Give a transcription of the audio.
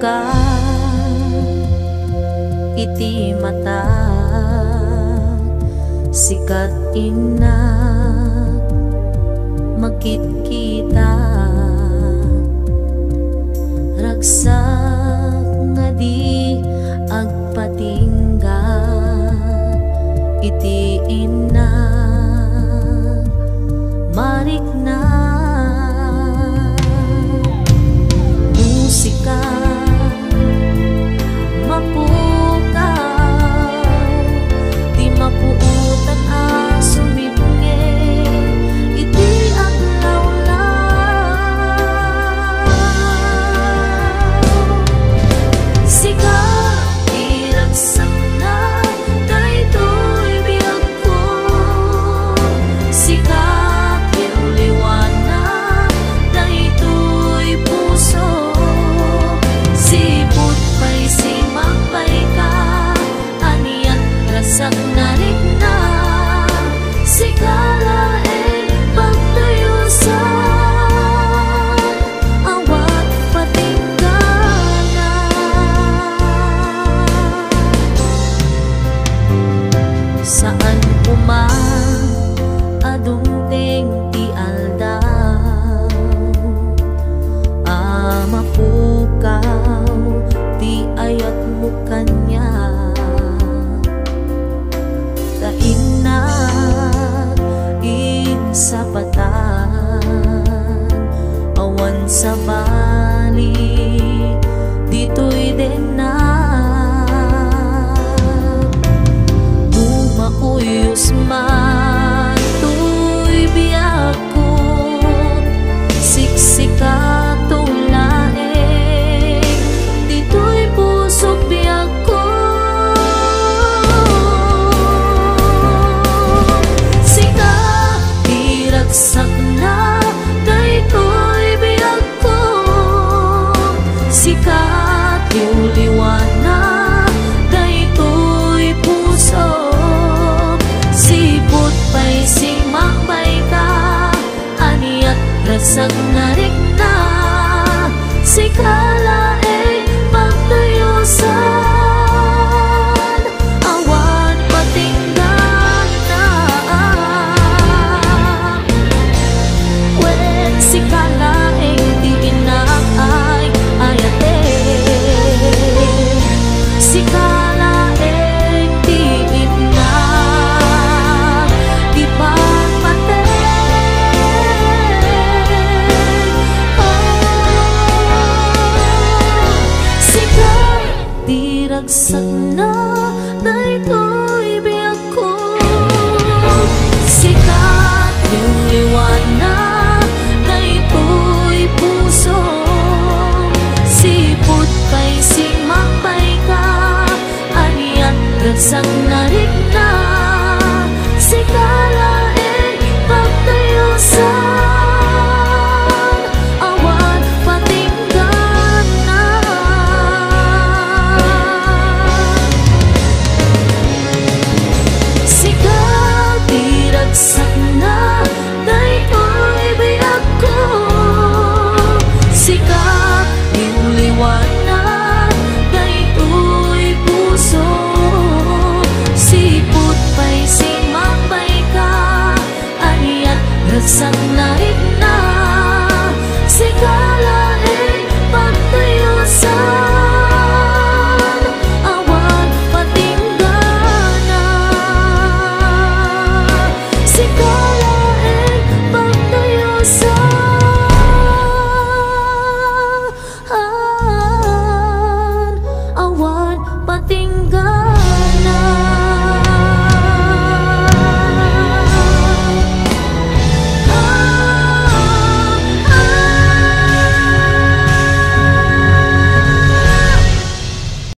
ka iti mata sikat ina magkit-kita ragsak nga di agpatinggan iti ina marik na musika mapukaw di mapuutan a sumibnge iti aglawlaw sika iragsak na daytoy biyag ko sika sak narik na sigala pagtuyusan awat patinggalan saan umang adungteng ti aldaw mapukaw ti ayat mo kanya kainag sa batan awan sa bali dito'y denag bumauyos man to'y biyag ko siksika tulaeng dito'y pusok biyag ko sak na daytoy biyag ko sikat yung liwanag daytoy puso sipot pa'y simakbay ka aniat rasak narik na sikala pagtuyusan awan patinggan na sikala di inaay ayate sikala di ina di pagpate sikala di ragsak na daytoy biyag ko sikat yung liwanag daytoy puso sipot pa'y simakbay ka aniat ragsak narik na sikala pagtuyusan awan patinggan na sikat di ragsak na daytoy biyag ko sikat yung liwanag daytoy puso sipot pa'y simakbay ka aniat ragsak narik